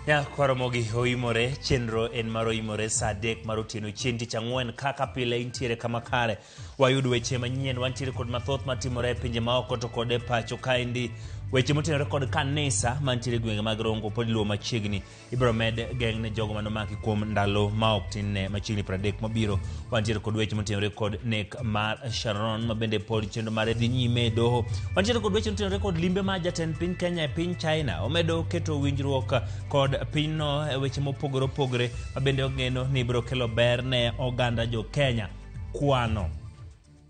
Ya kwaramogi oimore chenro en maro imore sa dek maro tieno chienti changwen kaka pile intiere kama kare wayudu weche manyien wantiere kod mathoth matimore pinje maoko to kode pacho kaindi weche motenore kod kanisa mantiere gwenge mag Rongo pod luo machiegni ibro med gengne jogo manomaki kuom ndalo maok tinne machiegni 30 mabiro wantiere kod weche motenore kod nek mar Sharon mabende pod chenro mare dhi nyime doho wantiere kod weche motenore kod limbe ma jatend piny Kenya e piny China omedo keto winjruok kod pinno e weche mopogore opogore mabende ogeno ni biro kelo ber ne oganda jo Kenya kwano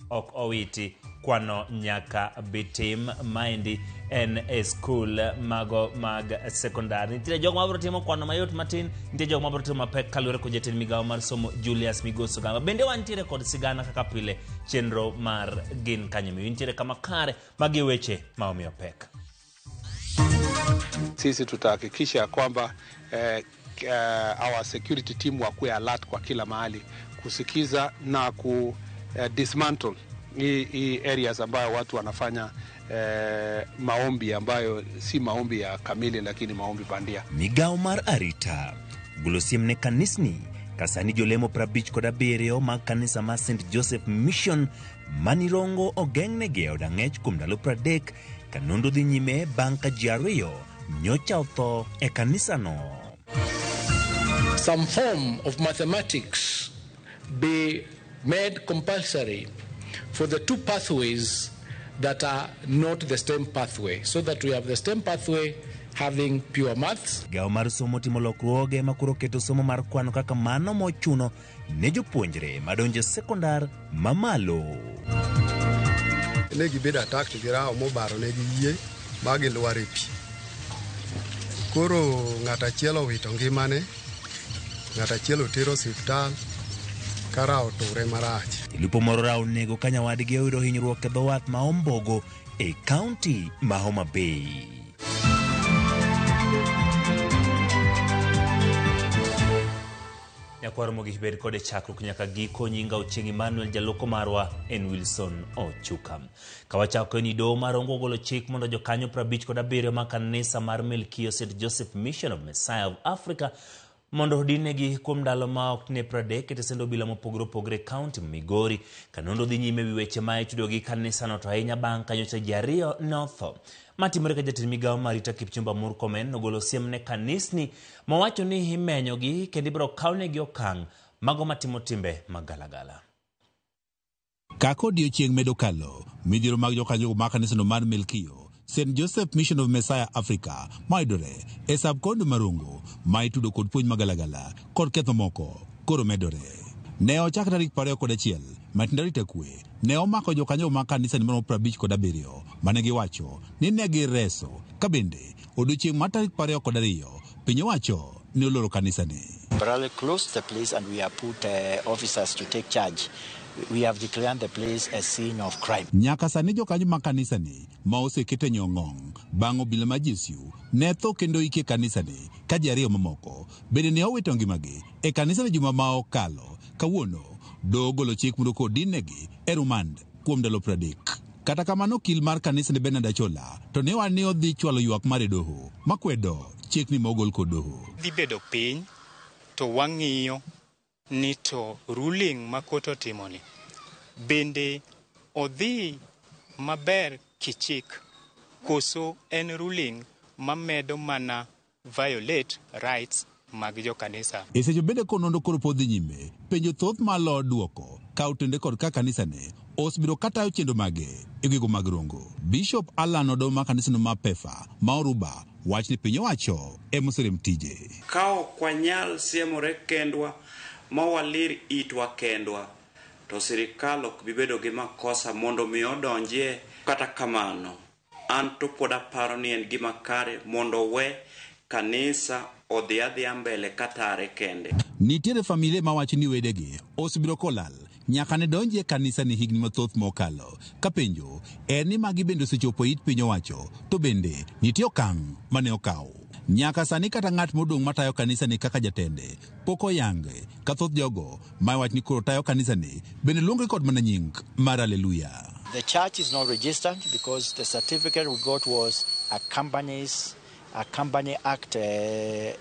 ok owiti kwano nyaka bitim maendi en e school mago mag sekondari nitiere jogo mabiro timo kwano mayot matin nitiere jogo mabiro timo mapek kaluwore kod jatend migawo mar somo Julius Migoso Gama bende wantiere kod sigana kaka pile chenro mar gin kanyemi nitiere kama kare magi weche maomiyo pek. Sisi tutahakikisha kwamba our security team wakuwe alert kwa kila mahali kusikiza na dismantle hii areas ambayo watu wanafanya maombi ambayo si maombi ya kamili lakini maombi bandia. Migawo mar arita gulosiemne kanisni kasani jolemo 57 mag kanisa ma St. Joseph Mission manirongo ogengnegi odang'ech kuom ndalo 30 kanondo dhi nyime bang' ka ji ariyo nyocha otho e kanisano. Some form of mathematics be made compulsory for the two pathways that are not the same pathway, so that we have the same pathway having pure maths. Gawo mar somo timo lokruoge makuro keto somo mar kwano kaka mano mochuno ne jopuonjre madonje sekondar mamalo. Ne gibedo attacked gi rao mobaro ne gi yie magi lware pi. Koro ng'ata achiel owito ngimane, ng'ata achiel otero osiptal kara oture marach. Lupo moro rao nego ka nyawadgi oyudo hinyruok e dho wath ma Ombogo e kaunti ma Homa Bay. Nyakwaro mogik bed kode chakruok nyaka giko nyinga Ochieng' Emmanuel jaloko marwa en Wilson Ochuka. Kawachako ni doho mar Rongo golo chik mondo jokanyo 57 ma kanisa mar Melkio St. Joseph Mission of Messiah of Africa mondo odinegi kuom ndalo ma ok ne 30 kete sendo bila mopogore opogore kaunti Migori kanondo dhi nyime wi weche ma itudo gi kanisa no to ahinya bang' kanyocha ji ariyo notho. Matimore ka jatend migawo marita Kipchumba Murkomen nogolo siem ne kanisni mawacho ni imenyogi kendo ibiro kawnegi okang' mago matimo timbe magalagala. Kako odiechieng' medo kalo midhiero mag jokanyo ma kanisano mar Melkio St. Joseph Mission of Messiah Africa maidore e subkondo marongo ma itudo kod puonj magalagala kod ketho moko koro medore. Ne ochak tarik 21 matinda rita kwe ne omako jokanyo ma kanisa ni 57 mane giwacho ni ne gireso kabende odiechieng' ma tarik 22 piny owacho ne oloro kanisa ni. Barale closed the place and we have put officers to take charge. We have declared the place a scene of crime. Nyaka sani jokanyo ma kanisa ni ma osekete nyong'ong bang' obila ma Jesu ne tho kendo ike kanisa ni ka ji ariyo mamoko bende ne owito ngimagi e kanisa ni juma ma okalo. Kawuono doho golo chik mondo kodinegi e rumand kuom ndalo 30. Kata kamano okil mar kanisa ni Bernard Achola to ne wan ni odhi chwalo ywak mar doho makwedo chik ni mogol kod doho. Dhi bedo piny to wang'iyo ni to ruling ma kot otimoni bende odhi maber kichik koso en ruling mamedo mana violate rights mag jo kanisa. Esejo bende konondo koro podhi nyime penjo thoth malo duoko ka utende kod ka kanisa ne osbiro katayo chendo mage e gigo mag Rongo. Bishop Alan Odo ma kanisa no ma Pefa ma Oruba wach ni piny owacho e moserem tije. Kao kwa nyal siemore kendwa mawalir itwa kendwa to sirikal ok bibedo gi makosa mondo mi odonjie. Kata kamano an to pod aparo ni en gima kare mondo we kanisa odhi adhiya mbele katare kende. Nitiere familia ma wacho ni wedegi osbiro kolal nyaka ne donje kanisa ni higni mathoth mokalo ka penjo en ni magi bende osechopo it piny owacho to bende nitie okang' mane okaw. Nyaka sani kata ng'at modong' matayo kanisa ni kaka jatende pok oyange ka thoth jogo ma wach ni koro tayo kanisa ni bende luonge kod mana nying mar Hallelujah. The church is not registered because the certificate we got was a company's a Company Act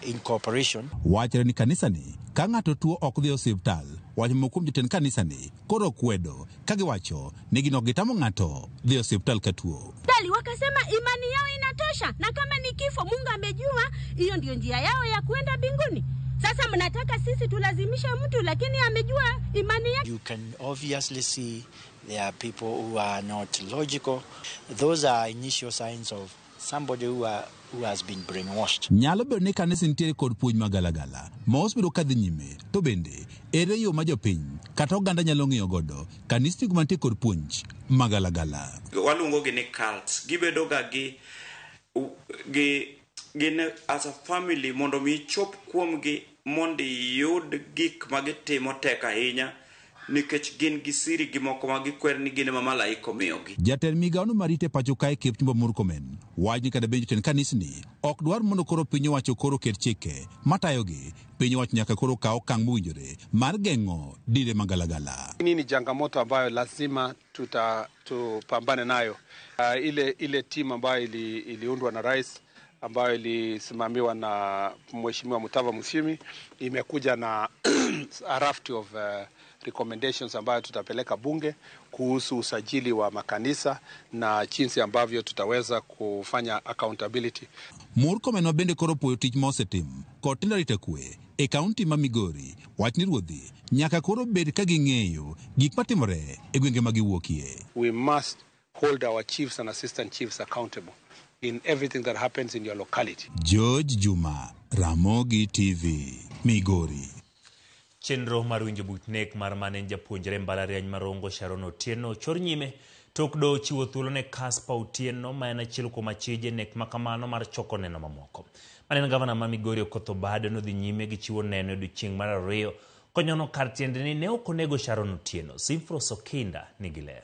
incorporation. Wachre ni kanisani ka ng'ato tuo ok dhi osiptal. Wach mokum jotend kanisani koro kwedo kagiwacho ni gino gitamo ng'ato dhi osiptal ka tuo. Dali wakasema imani yao inatosha, na kama ni kifo Mungu amejua hiyo ndio njia yao ya kwenda mbinguni. Sasa mnataka sisi tulazimisha mtu lakini amejua imani yake. You can obviously see there are people who are not logical. Those are initial signs of somebody who has been brainwashed. Nyalo bedo ni kanisa nitie kod puonj magalagala mos bedo kadhi nyime, to bende ere yo ma jopiny kata oganda nyalo ng'iyo godo kanisa kuma nitie kod puonj magalagala. Waluongo gi ni cults. Gibedo ga gin as a family mondo mi chop kuomgi mondo yud gik magitimo tek ahinya nikech gin gi siri gi moko magikwer ni gin ma malaika omiyogi. Jatend migawono marite pacho kae Kipchumba Murkomen wach ni kada benjo ten kanisni ok dwar mondo koro piny owacho koro ket chike matayogi. Piny owacho nyaka koro kaw okang' mowinjore mar geng'o dinde magalagala. Hii ni changamoto ambayo lazima tupambane nayo. Ile timu ambayo iliundwa na rais ambayo ilisimamiwa na Mheshimiwa Mutava Musyimi imekuja na a raft of recommendations ambayo tutapeleka bunge kuhusu usajili wa makanisa na jinsi ambavyo tutaweza kufanya accountability. Murkomen mabende koro puoyo tich mosetim kod tend arita kwe e kaunti ma Migori wach ni ruodhi nyaka koro bed ka ging'eyo gik matimore e gwenge ma giwuokie. We must hold our chiefs and assistant chiefs accountable in everything that happens in your locality. George Juma, Ramogi TV, Migori. Chenro mar winjo buch nek mar mane japuonjre mbalariany marongo Sharon Otieno chor nyime tok do chiwo thuolo ne Kaspa Otieno ma en achiel kuom achije nek makamano mar choko neno mamoko. Manene gavana ma Migori Okoth Obado nodhi nyime gi chiwo neno odiechieng' mar ariyo konyono kar tiende ni ne ok onego Sharon Otieno. Simfros Okinda nigi ler.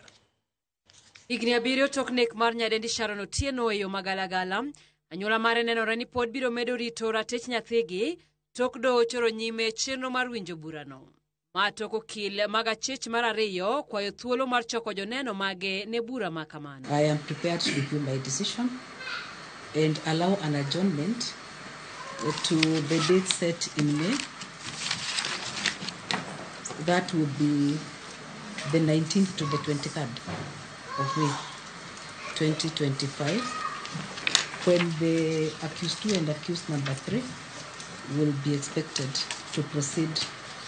Higni 7 tok nek mar nyadendi Sharon Otieno e yo magalagala, anyuola mare nenore ni pod biro medo rito ratich nyathigi tok do choro nyime chenro mar winjo burano. Ma tok okil mag achich mar ariyo kwayo thuolo mar choko joneno mage ne bura ma kamano. I am prepared to review my decision and allow an adjournment to the date set in May. That will be the 19th to the 23rd of May 2025, when the accused 2 and accused number 3 will be expected to proceed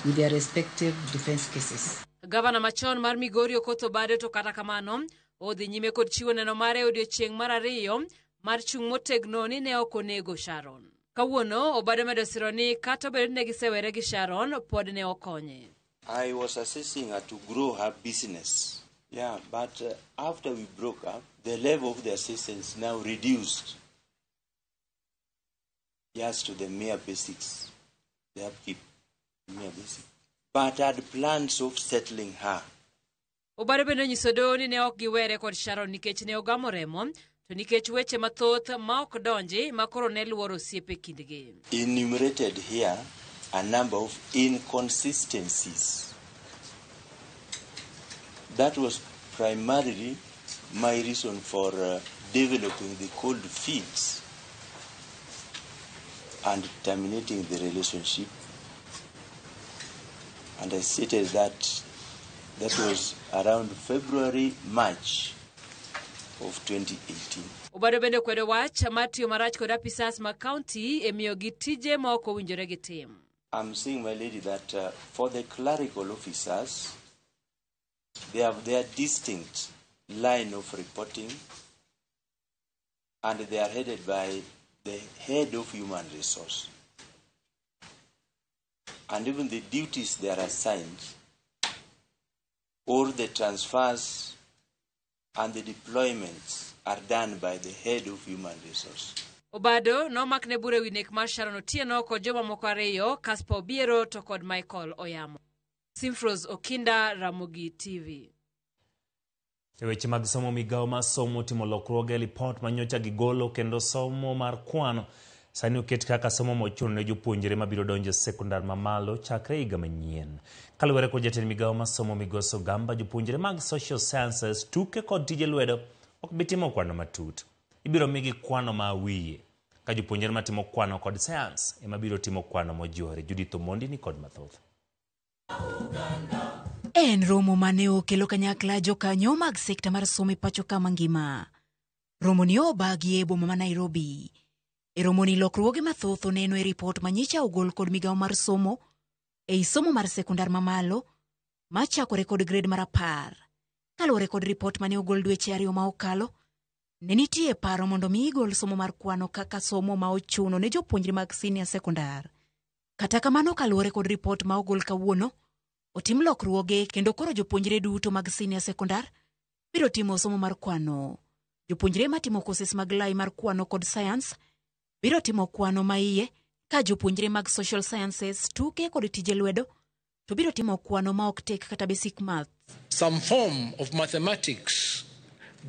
with their respective defense cases. Gavana machon mar Migori Okoth Obado to kata kamano odhi nyime kod chiwo neno mare odiechieng' mar ariyo mar chung' motegno ni ne ok onego Sharon. Kawuono Obado medo siro ni kata obedo ne gisewere gi Sharon pod ne okonye. I was assisting her to grow her business. Yeah, but after we broke up, the level of the assistance now reduced just to the mere basics, the upkeep, mere basics. But I had plans of settling her. Obado bende nyiso doho ni ne ok giwere kod Sharon nikech ne ogamo remo, to nikech weche mathoth ma ok donji ma koro ne luoro osiepe kindgi. Enumerated here a number of inconsistencies. That was primarily my reason for developing the cold feet and terminating the relationship. And I stated that was around February, March of 2018. Obado bende kwedo wach matiyo marach kod apisas ma county emiyo gi tije ma ok owinjore gi tim. I'm saying, my lady, that for the clerical officers, they have their distinct line of reporting, and they are headed by the head of human resource. And even the duties they are assigned, or the transfers and the deployments are done by the head of human resource. Obado nomak ne bure wi nek mar Sharon Otieno kod joma moko ariyo, Kaspa Obiero to kod Michael Oyamo. Simfros Okinda, Ramogi TV. E weche mag somo, migawo mar somo timo lokruoge lipot manyocha gigolo kendo somo mar kwano sani oket kaka somo mochuno ne jopuonjre mabiro donjo sekondar mamalo chakre higa manyien. Kaluwore kod jatend migawo mar somo Migoso Gamba, jopuonjre mag social sciences, tuke kod tije lwedo ok bi timo kwano matut. Ibiro migi kwano ma wiye. ka jopuonjre matimo kwano kod science ema biro timo kwano mojiwore. Judith Omondi ni kod mathoth. En romo mane okelo kanyakla jokanyo mag sekta mar somo pacho ka mangima. Romo ni obagi e boma ma Nairobi. E romo ni lokruoge mathoth oneno e ripot manyicha ogol kod migawo mar somo e somo mar sekondar mamalo machakore kod grade mar 10. Kaluwore kod ripot mane ogol dweche 2 ma okalo, ne nitie paro mondo mi igol somo mar kwano kaka somo ma ochuno ne jopuonjre mag senior sekondar. Kata kamano, kaluwore kod ripot ma ogol kawuono, otim lokruoge kendo koro jopuonjre duto mag senior sekondar biro timo somo mar kwano. Jopuonjre matimo courses mag lai mar kwano kod science biro timo kwano maiye, ka jopuonjre mag social sciences, tuke kod tije lwedo to biro timo kwano ma ok tek kata basic math. Some form of mathematics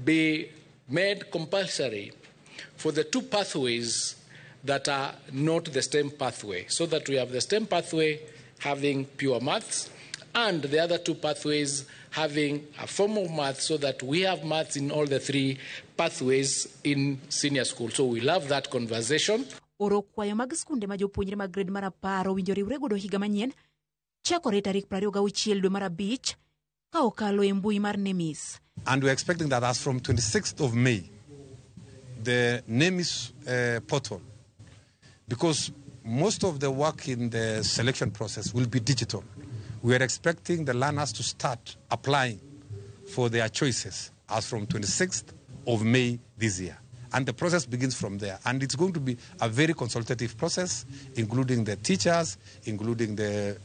be made compulsory for the two pathways that are not the STEM pathway, so that we have the STEM pathway having pure maths and the other two pathways having a form of maths, so that we have maths in all the three pathways in senior school. So we love that conversation. Oro kwayo mag skunde ma jopuonjre mag grade mar 10 owinjo riwre godo higa manyien chakore tarik 26 dwe mar 5 ka okalo e mbui mar NEMIS. And we're expecting that as from 26th of May, the NEMIS portal, because most of the work in the selection process will be digital. We are expecting the learners to start applying for their choices as from 26th of May this year. And the process begins from there. And it's going to be a very consultative process, including the teachers, including the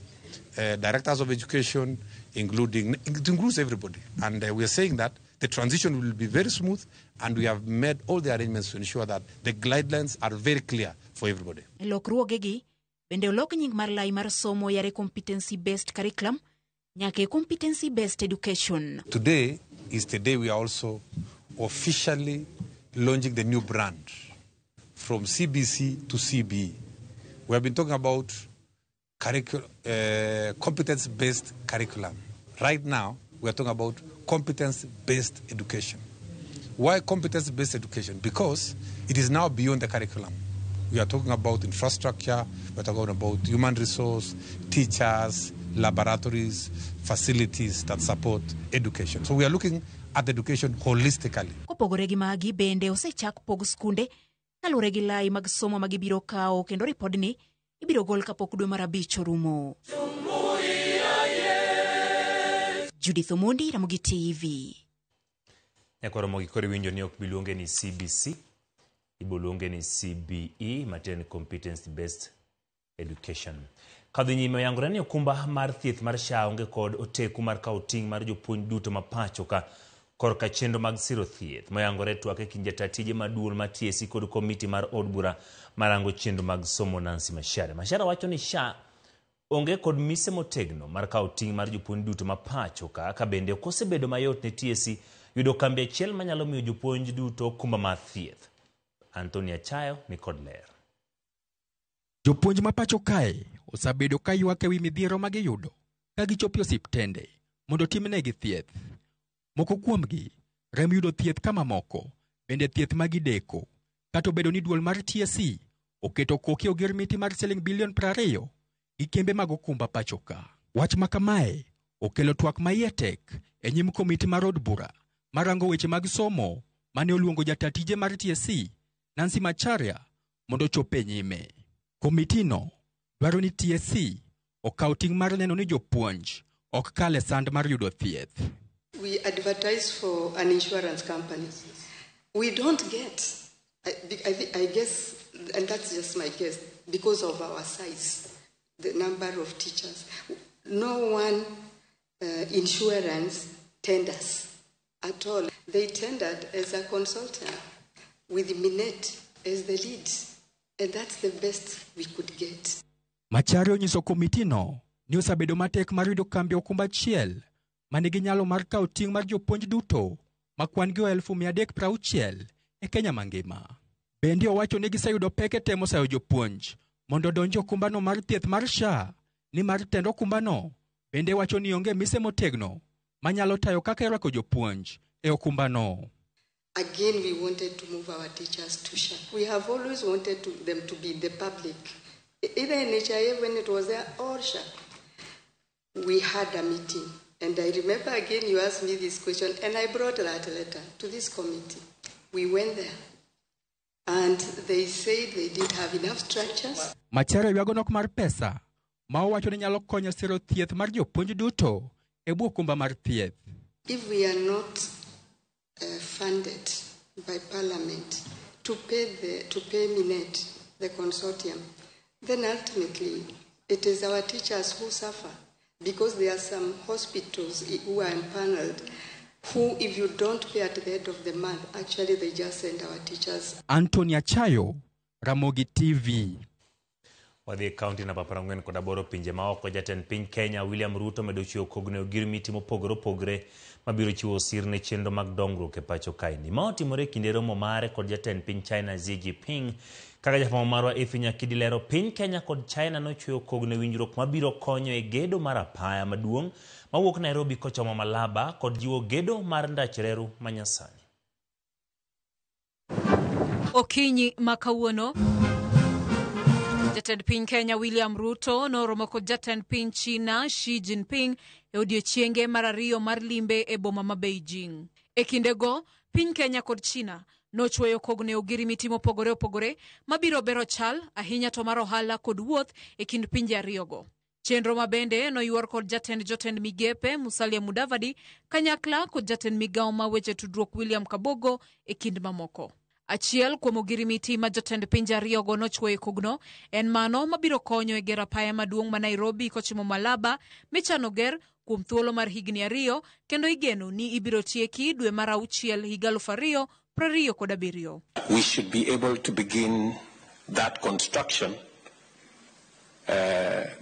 directors of education, it includes everybody. And we are saying that the transition will be very smooth, and we have made all the arrangements to ensure that the guidelines are very clear for everybody. Lokruogegi bende olok nying mar lai mar somo yare competency-based curriculum nyake competency-based education. Today is the day we are also officially launching the new brand from CBC to CBE. We have been talking about competence-based curriculum. Right now, we are talking about competence-based education. Why competence-based education? Because it is now beyond the curriculum. We are talking about infrastructure, we are talking about human resource, teachers, laboratories, facilities that support education. So we are looking at education holistically. Kopogore gi magi bende osechak pog skunde kalure gi lai mag somo magibiro kao kendo ripodni ibiro gol kapok dwe mar 5 orumo. Judith Omondi, Ramogi TV. Ekoro mogi kori winjo ni ok biluonge ni CBC, iboluonge ni CBE, Material Competence Based Education. Kadhi nyime yangore ni okumba mar thieth mar SHA onge kod oteku mar kauting mar jopuonj duto mapacho ka korka chendo mag siro thieth. Moyangore twake kinja tatije maduol ma TSC kod komiti mar od bura marango chendo mag somo Nancy Macharia. Macharia wacho ni SHA onge kod mise motegno mar kauting mar jopuonj duto mapacho ka bende okosebedo mayot ne TSC yudo kambi achiel manyalo miyo jopuonj duto okumba mar thieth. Anthony Achayo ni kod ler. Jopuonj mapacho kae osabedo ka ywak ewi midhiero ma giyudo ka gichopo osiptende mondo timnegi thieth. Moko kuomgi rem yudo thieth kama moko bende thieth magideko. Kata obedo ni duol mar TSC oketo koki ogirmiti mar $20 billion gi kembe mag okumba pacho ka. Wach makamae okelo twak maietek e nyim komiti mar od bura marango weche mag somo mane oluongo jatatije mar TSC Nancy Macharia mondo chope nyime. Komitino dwaro ni TSC okaw ting' mar neno ni jopuonj ok kale sand mar yudo thieth. We advertise for an insurance company. We don't get, I guess, and that's just my guess, because of our size, the number of teachers. No one insurance tenders at all. They tendered as a consultant with Minet as the lead, and that's the best we could get. Macharia onyiso komitino ni osabedo matek mar yudo kambi okumba achiel manigi nyalo mar kawo ting' mar jopuonj duto makwan gi 360 e Kenya mangima. Bende owacho ni giseyudo peke temo sayo jopuonj mondo donjo okumbano mar thieth mar SHA, ni mar tendo okumbano bende wacho ni onge mise motegno manyalo tayo kaka irwako jopuonj e okumbano. Again, we wanted to move our teachers to SHA. We have always wanted them to be the public, either NHIF when it was there or SHA. We had a meeting, and I remember again you asked me this question, and I brought that letter to this committee. We went there, and they said they didn't have enough structures. Macharo yagonok mar pesa, ma owacho ni nyalo konyo siro thieth mar jopuonj duto e bwo okumba mar thieth. If we are not funded by Parliament to pay Minet, the consortium, then ultimately it is our teachers who suffer, because there are some hospitals who are empaneled who, if you don't pay at the end of the month, actually they just send our teachers. Antonia Chayo, Ramogi TV. Wadhi kaunti na paparangwen kod aboro pinje maoko. Jatend piny Kenya William Ruto medo chiwo kogne ogirmiti mopogore opogore mabiro chiwo sir ne chenro mag dongruok e pacho kaeni. Ma otimore kinde romo mare kod jatend piny China Xi Jinping. Kaka jafwambo marwa Efi Nyakidi lero, piny Kenya kod China nochweyo kogne winjruok mabiro konyo e gedo mar apaya maduong' mawuok Nairobi kochomo Malaba kod jiwo gedo mar ndach reru manyasani. Okinyi makawuono, jatend piny Kenya William Ruto noromo kod jatend piny China Xi Jinping e odiechienge mar ariyo mar limbe e boma ma Beijing. E kindego, piny Kenya kod China nochweyo kogne ogirimiti mopogore opogore mabiro bero chal ahinya to mar ohala kod wuoth e kind pinje ariyogo. Chenro mabende noyuor kod jotend migepe Musalia Mudavadi kanyakla kod jatend migawo ma weche tudruok William Kabogo e kind mamoko. Achiel kuom ogirimiti ma jotend pinje ariyogo nochweyo kogno en mano mabiro konyo e gero apaya maduong' ma Nairobi kochimo Malaba michano ger kuom thuolo mar higni ariyo, kendo igeno ni ibiro tieki dwe mar auchiel higa 2027. We should be able to begin that construction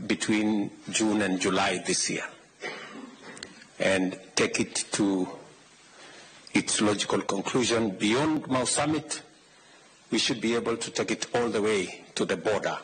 between June and July this year and take it to its logical conclusion. Beyond Mau Summit, we should be able to take it all the way to the border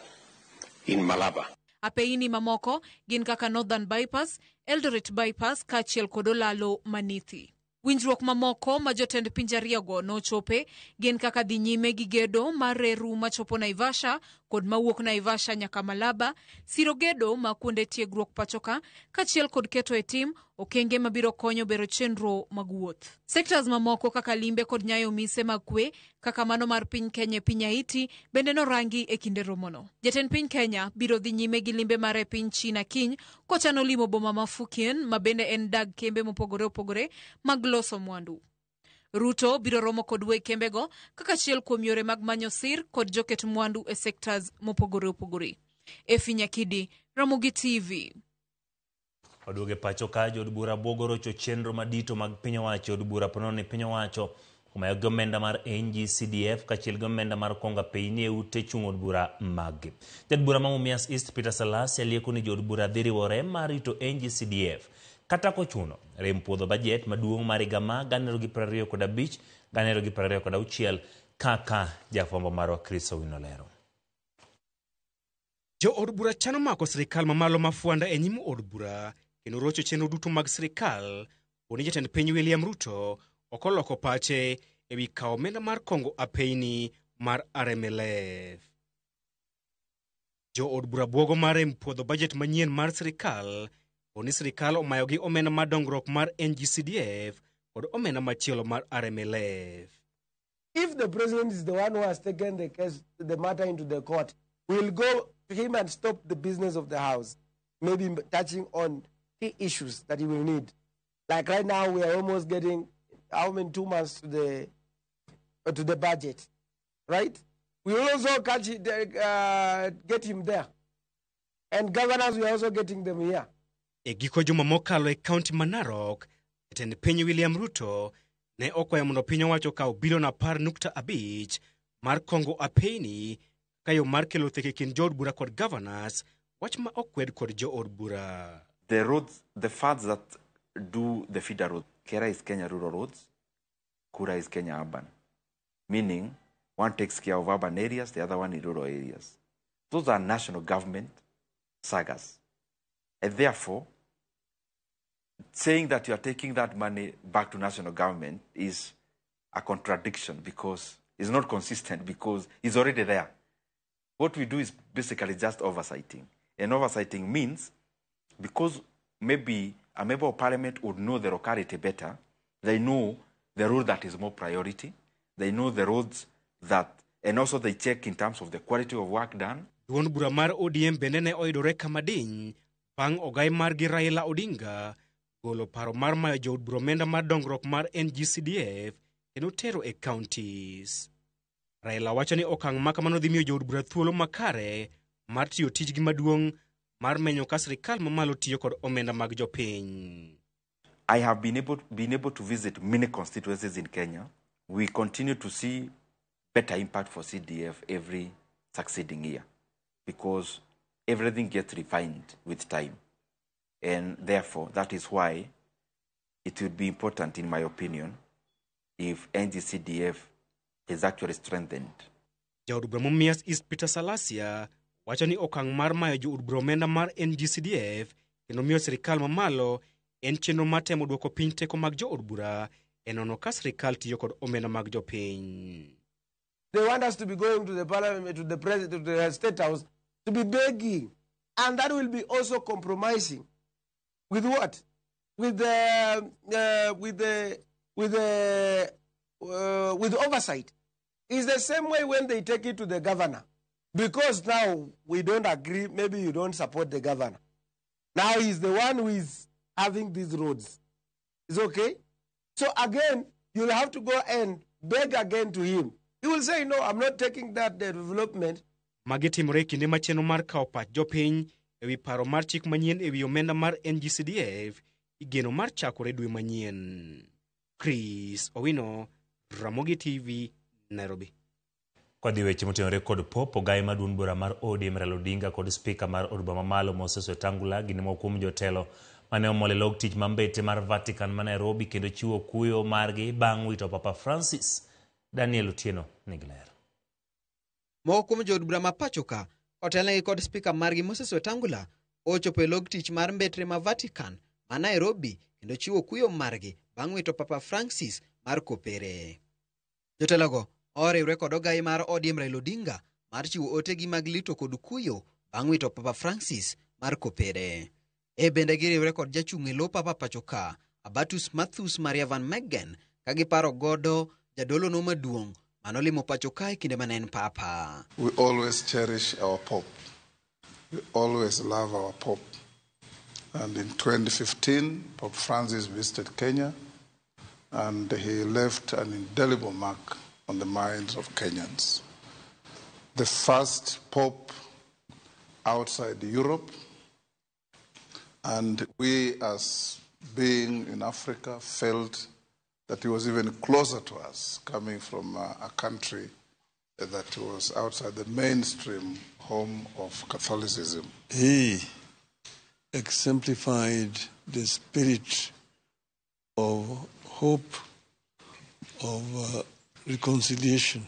in Malaba. Apeini mamoko gin kaka Northern Bypass, Eldoret Bypass, kachiel kod Olalo Manithi. Winjruok mamoko ma jotend pinje ariyogo nochope gin kaka dhi nyime gi gedo mar reru machopo Naivasha kod mawuok Naivasha nyaka Malaba, siro gedo ma kuonde tiegruok pachoka, kachiel kod keto e tim okenge mabiro konyo bero chenro mag wuoth. Sectors mamoko kaka limbe kod nyayo mise mag kwe, kaka mano mar piny Kenya piny Haiti, bende norangi e kinde romono. Jatend piny Kenya biro dhi nyime gi limbe mare piny China kiny, kochano limo boma ma Fukien, ma bende en dag kembe mopogore opogore mag loso mwandu. Ruto biro romo kod weg kembego kaka achiel kuom yore mag manyo sir kod joket mwandu e sectors mopogore opogore. Efi Nyakidi, Ramogi TV. Oduoge pacho ka jod bura bogorocho chenro madito mag piny owacho. Od bura pononi piny owacho kumayo gomenda mar NGCDF kachiel gomenda mar konga peini e ute chung od bura mag. Jod bura ma Mumias East Peter Salasi alieko ni jod bura dhiriwore mar rito NGCDF kata kochuno rem puodho budget maduong' mar higa ma 2025 2026 kaka jafwambo marwa Chris Owino lero. Jo od bura chano mako sirikal mamalo mafuanda e nyim od bura kendo rocho chenro duto mag sirikal. Oni jatend piny William Ruto okoloko pache e wi kawo omenda mar kongo apeini mar RMLF. Jo od bura bwogo mar puodho budget manyien mar sirikal. Oni sirikal omayo gi omenda mar dongruok mar NGCDF kod omenda machielo mar RMLF. If the president is the one who has taken the matter into the court, we'll go to him and stop the business of the house, maybe touching on key issues that he will need. Like right now, we are almost getting 2 months to the budget, right? We will also get him there, and governors, we are also getting them here. E giko juma mokalo e kaunti ma Narok, jatend piny William Ruto ne okwayo mondo piny owacho kawo bilion 10.5 mar kongo apeini kayo mar kelo theke kind jo od bura kod governors, wach ma okwed kod jo od bura. The roads, the funds that do the feeder roads, Kera is Kenya Rural Roads, Kura is Kenya Urban. Meaning, one takes care of urban areas, the other one in rural areas. Those are national government sagas. And therefore, saying that you are taking that money back to national government is a contradiction because it's not consistent because it's already there. What we do is basically just oversighting. And oversighting means because maybe a member of parliament would know the locality better, they know the road that is more priority, they know the roads that, and also they check in terms of the quality of work done. Duond bura mar ODM bende ne oyudore kamadiny bang' ogai margi Raila Odinga golo paro mar mayo jood bura omenda mar dongruok mar NGCDF kendo tero e counties. Raila wacho ni okang' ma kamano dhi miyo jood bura thuolo makare mar tiyo tijgi maduong' mar menyo ka sirikal mamalo tiyo kod omenda mag jopiny. I have been able to visit many constituencies in Kenya. We continue to see better impact for CDF every succeeding year because everything gets refined with time. And therefore, that is why it would be important, in my opinion, if NGCDF is actually strengthened. Jaod bura Mumias East Peter Salasia wacho ni okang' mar mayo jood bura omenda mar NGCDF kendo miyo sirikal mamalo en chenro matemo duoko piny teko mag jood bura enono ka sirikal tiyo kod omenda mag jopiny. They want us to be going to the parliament, to the president, to the state house, to be begging, and that will be also compromising with what? With oversight. It's the same way when they take it to the governor, because now we don't agree. Maybe you don't support the governor. Now he's the one who is having these roads. It's okay. So again, you'll have to go and beg again to him. He will say, no, I'm not taking that development. Magi timore kinde machielo mar kawo pach jopiny ewi paro mar chik manyien ewi omenda mar NGCDF igeno mar chakore dwe manyien. Chris Owino, Ramogi TV, Nairobi. Kodhi weche motenore kod pop ogai maduong' bura mar ODM Raila Odinga kod spika mar od bura mamalo Moses Wetangula gin moko kuom jotelo mane omol e log tich mambete mar Vatican ma Nairobi kendo chiwo kuyo margi bang' wito Papa Francis. Daniel Otieno Nigler. Moko kuom jood bura ma pachoka otelnegi kod spika margi Moses Wetangula ochopo e log tich mar mbetre ma Vatican ma Nairobi kendo chiwo kuyo margi bang' wito Papa Francis mar kopere. Jotelogo oriwre kod ogai mar ODM Raila Odinga mar chiwo otegi mag lito kod kuyo bang' wito Papa Francis mar kopere. Bende giriwre kod jachung' e lo Papa pachoka Abatus Mathus Maria Van Meggen ka giparo godo jadolo no maduong' manolimo pachoka e kinde manen Papa. We always cherish our Pope. We always love our Pope. And in 2015, Pope Francis visited Kenya and he left an indelible mark on the minds of Kenyans. The first Pope outside Europe, and we as being in Africa felt that he was even closer to us, coming from a country that was outside the mainstream home of Catholicism. He exemplified the spirit of hope, of reconciliation,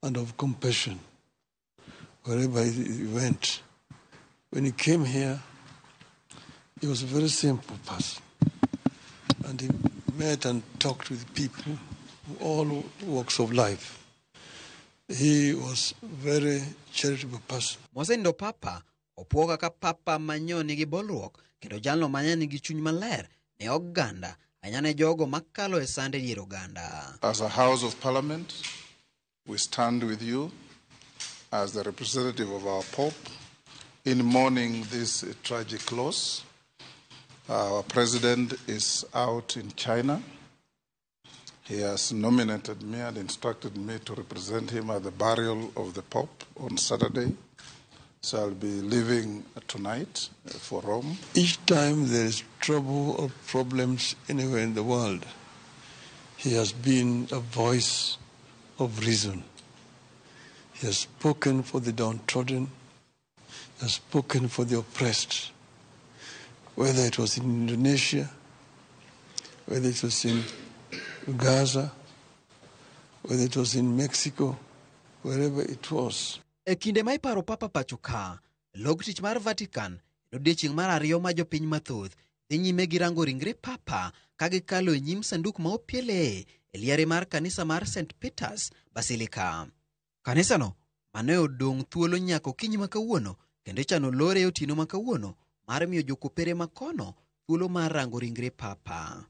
and of compassion wherever he went. When he came here, he was a very simple person, and he met and talked with people of all walks of life. He was a very charitable person. Mosenindo Papa opuo kaka Papa manyo nigi bolruok kendo jalno manya nigi chuny maler ne oganda anya ne jogo makalo e sande dier oganda. As a House of Parliament, we stand with you as the representative of our Pope in mourning this tragic loss. Our president is out in China. He has nominated me and instructed me to represent him at the burial of the Pope on Saturday. So I'll be leaving tonight for Rome. Each time there is trouble or problems anywhere in the world, he has been a voice of reason. He has spoken for the downtrodden. He has spoken for the oppressed. Whether it was in Indonesia, whether it was in Gaza, whether it was in Mexico, wherever it was. E kinde ma iparo Papa pachoka, log tich mar Vatican, odiechieng' mar ariyo ma jopiny mathoth dhi nyime gi rango ringre papa ka gikalo e nyim sanduk ma opiele e liare mar kanisa mar St. Peter's Basilica. Kanisano mane odong' thuolo nyaka okinyi ma kawuono kendo chano lore otieno ma kawuono mar miyo jokopere makono thuolo mar rango ringre papa.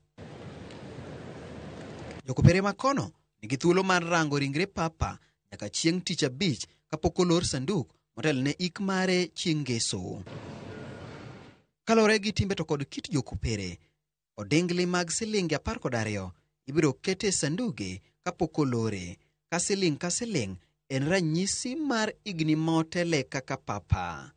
Jokopere makono nigi thuolo mar rango ringre papa nyaka chieng' tich abich kapok olor sanduk motel ne ik mare chieng' ngeso. Kalore gi timbe to kod kit jokopere, odingli mag silingi 12 ibiro kete sanduge kapok olore, ka siling en ranyisi mar igni motele kaka papa.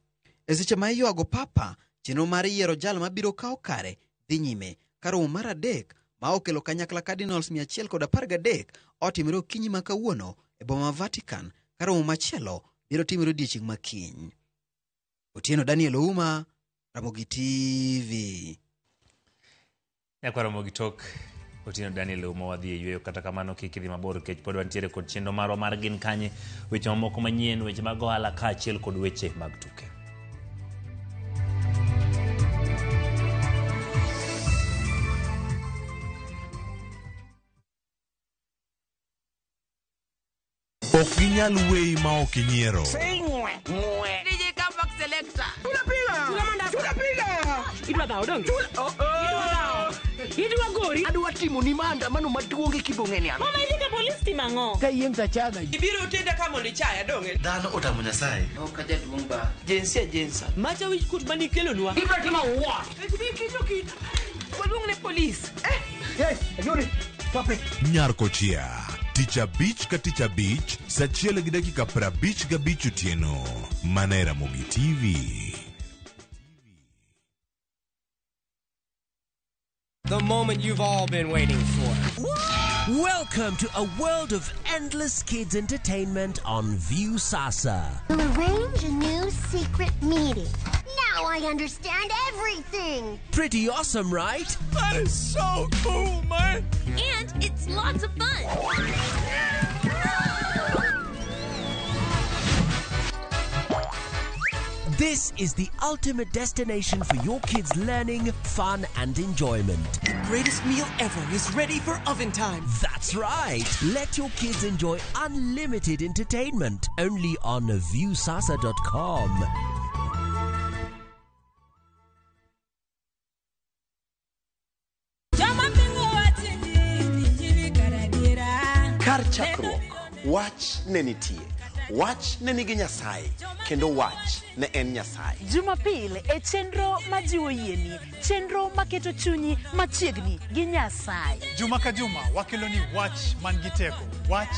E seche ma iywago papa, chenro mar yiero jal mabiro kawo kare dhi nyime ka romo mar adek ma okelo kanyakla Cardinals 113 otimore okinyi ma kawuono e boma ma Vatican, ka romo machielo biro timore odiechieng' ma kiny. Otieno Daniel Ouma, Ramogi TV. Nyakwa Ramogi tok Otieno Daniel Ouma wadhi e yweyo, kata kamano kik idhi mabor kech pod wantiere kod chenro marwa mar gin kanye, weche mamoko manyien, weche mag ohala kaachiel kod weche mag tuke. Ok ginyal weyi ma ok inyiero. DJ Comeback Selector. Chula. Idwa dhao donge? Idwa gori? Adwa timo ni maandamano maduong' kibong'eni ano. Mama idhi ka polis timang'o? Ka yieng' tachaga. Ibiro tenda kama lichaya donge? Dhano otamo Nyasaye. Ok jaduong' ba. Jensa. Macha wich kut mani kelonwa. Ibiro timo what? Kinyo. Waluong ne polis. Yes, ayuri. Pape. Nyarkochia. Tich abich ka tich abich, sachiel gi dakika 55 otieno. Mana Ramogi TV. The moment you've all been waiting for. Welcome to a world of endless kids entertainment on View Sasa. We'll arrange a new secret meeting. Now I understand everything. Pretty awesome, right? That is so cool, man. And it's lots of fun. This is the ultimate destination for your kids' learning, fun, and enjoyment. The greatest meal ever is ready for oven time. That's right. Let your kids enjoy unlimited entertainment only on viewsasa.com. Kar chakruok, wach ne nitie. Wach ne nigi Nyasaye, kendo wach ne en Nyasaye. Jumapil e chenro majiwo yieni, chenro maketo chunyi machiegni gi Nyasaye. Juma ka juma wakelo ni wach man gi teko, wach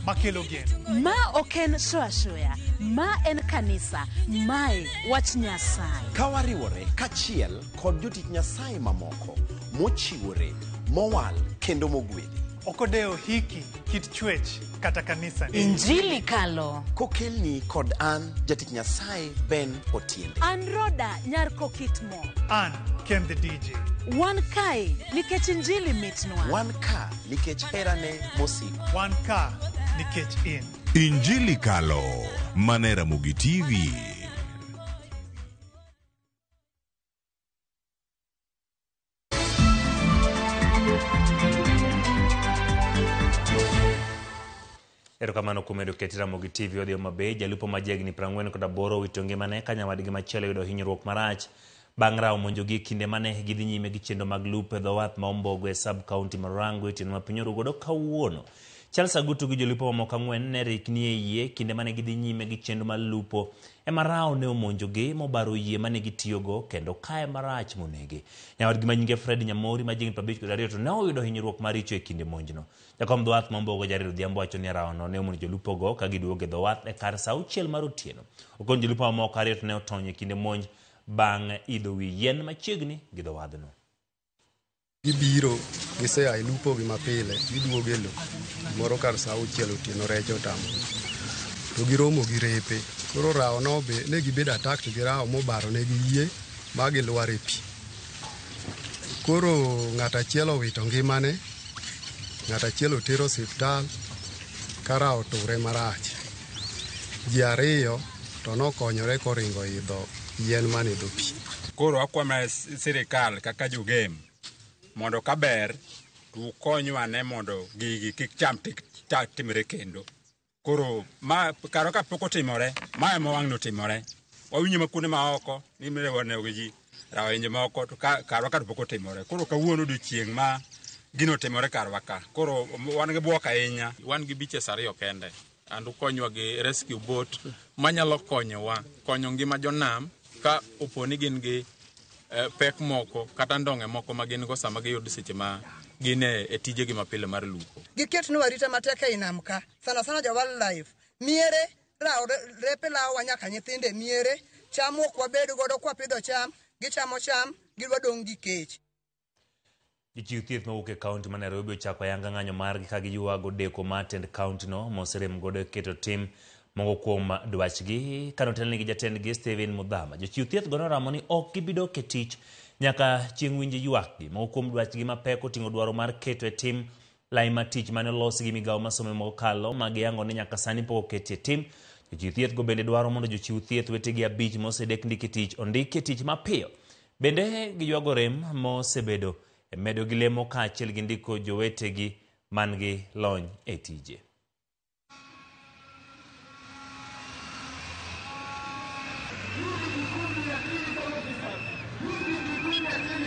makelo geno. Ma oken shoya, ma en kanisa, mae wach Nyasaye. Kawariwore kachiel kod jotich Nyasaye mamoko, mochiwore, mowal kendo mogwedhi. Okodeo hiki kit chwech kata kanisa ni. Injili kalo. Kokelni kod an jatich Nyasaye Ben Otiende. An Roda Nyarko Kitmo. An Ken the DJ. Wan kai nikech injili mitnwa. Wan ka nikech herane mosiko. Wan ka nikech in. Injili kalo. Mana Ramogi TV. Erokamano kuom medo keti Ramogi TV odhi mabe. Jalupo majegni 48 wito ngimane ka nyawadgi machielo yudo hinyruok marach bang' rawo monjogi kinde mane gidhi nyime gi chenro mag lupo e dho wath ma Ombogo e sub county mar Rango e tieno ma piny Orugodo kawuono. Charles Agutu gi jolupo mamoko 4 ne rikni e yie kinde mane gidhi nyime gi chenro mar lupo ema rawo ne omonjogi mobaro yie mane gitiyogo kendo kae marach monege. Nyawadgi manyinge Fred Nyamori majegni 52 to ne oyudo hinyruok maricho e kinde monjno. Jakom dho wath ma Ombogo Jared Odhiambo wacho ni rawono ne omono jolupogo ka giduogo e dho wath e kar saa 6 mar otieno. Okon jolupo mamoko 2 to ne otony e kinde monj bang' idho wi yien machiegni gi dho wadhno. Gibiro gisea e lupo gi mapile, giduogo e lo moro kar saa 6 otieno rech otamo. To giromo gi repe. Koro rawo no be ne gibedo attacked gi rawo mobaro ne gi yie ma gilwar e pi. Koro ng'at achiel owito ngimane, ng'at achiel otero osiptal ka rawo ture marach. Ji 2 to nokonyore koringo idho yien mane dho pi. Koro akwama sirikal kaka jogem mondo kaber tu konywa ne mondo gigi kik cham timre kendo. Koro ma karo ka pok otimore, ma ema wang' notimore. Wawinjo makuonde ma oko ni mere wanego ji rawenje ma oko to karo ka pok otimore. Koro kawuono odiochieng' ma gino timore karwa ka. Koro wan gi buok ahinya. Wan gi biches ariyo kende. Andu konywa gi rescue boat manyalo konyo ngima jonam ka oponi gin gi pek moko kata ndonge moko ma gin go sama giyud seche ma gin e tije gi mapile mar lupo. Giket nu arita matek e nam ka. Sana jo wildlife. Miere repe lao wanyaka nyithinde miere chamo kwa bedo godo kwa pidho cham, gichamo cham, gidwa dong gi kech. Jochiw thieth mawuok e kaunti ma Nairobi ochako ayanga ng'anyo margi ka giywago deko mar tend kaunti no moserem godo keto tim moko kuom dwachgi kanotelnegi jatendgi Stephen Mudhama. Jochiw thieth gono ramo ni ok gibidok e tich nyaka chieng' winj ywakgi moko kuom dwachgi mapek oting'o dwaro mar keto e tim lai ma tich mane olosi gi migawo masomo mokalo ma giyango ni nyaka sani pok oketie tim. Jochiw thieth go bende dwaro mondo jochiw thieth wetegi 5 mosedek ndiki tich ondiki tich mapiyo. Bende giywago rem mosebedo medo gi lemo kaachiel gi ndiko jowetegi man gi lony e tije.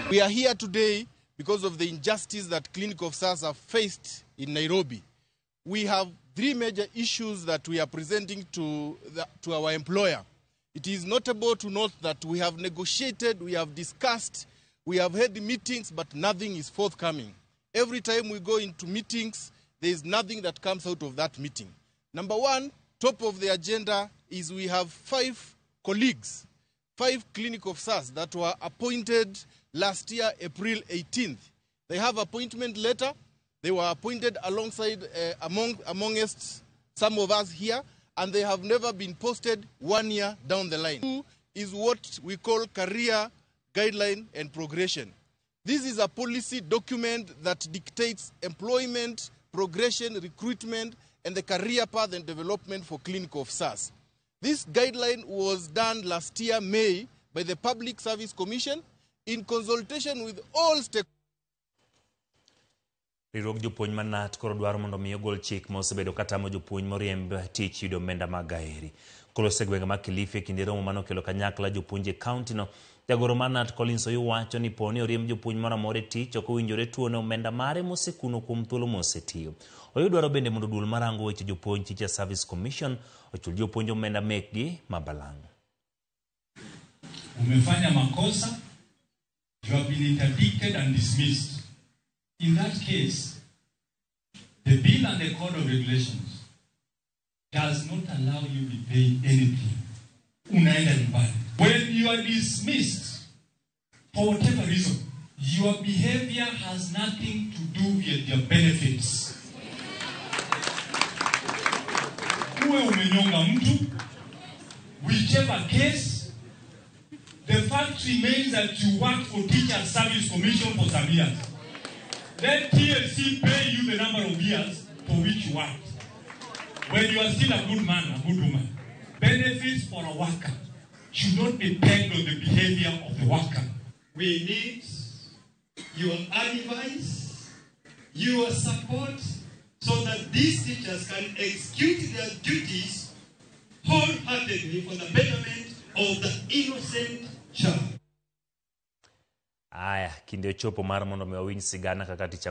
We are here today because of the injustice that clinical officers have faced in Nairobi. We have 3 major issues that we are presenting to our employer. It is notable to note that we have negotiated, we have discussed, we have had meetings, but nothing is forthcoming. Every time we go into meetings, there is nothing that comes out of that meeting. Number 1, top of the agenda is we have 5 colleagues, 5 clinical officers that were appointed last year, April 18th. They have appointment letter. They were appointed alongside amongst some of us here, and they have never been posted 1 year down the line. 2 is what we call career guideline and progression. This is a policy document that dictates employment, progression, recruitment, and the career path and development for clinical officers. This guideline was done last year, May, by the Public Service Commission in consultation with all stakeholders. Riwruok jopuonj manat koro dwaro mondo miyo gol chik mosebedo katamo jopuonj moriemb tich yudo omenda mag gaeri. Kolo segwenge ma Kilifi kinde romo manokelo kanyakla jopuonj e kaunti no. Jagoro manat Collins Oyu wacho ni poni oriemb jopuonj moro amora e tich ok owinjore tuone omenda mare mosekuno kuom thuolo mosetiyo. Oyu dwaro bende mondo duol marango weche jopuonj Teacher Service Commission ochul jopuonj omenda mekgi mabalang'. Umefanya makosa, you have been interdicted and dismissed. In that case, the bill and the code of regulations does not allow you to pay anything. Unaenda nyumbani. When you are dismissed, for whatever reason, your behavior has nothing to do with your benefits. Uwe umenyonga mtu, whichever case, the fact remains that you worked for Teacher Service Commission for some years. Let TSC pay you the number of years for which you worked. When you are still a good man, a good woman, benefits for a worker should not depend on the behavior of the worker. We need your advice, your support, so that these teachers can execute their duties wholeheartedly for the betterment of the innocent child. Aya, kinde chopo mar mondo mi wawinj sigana kaka tich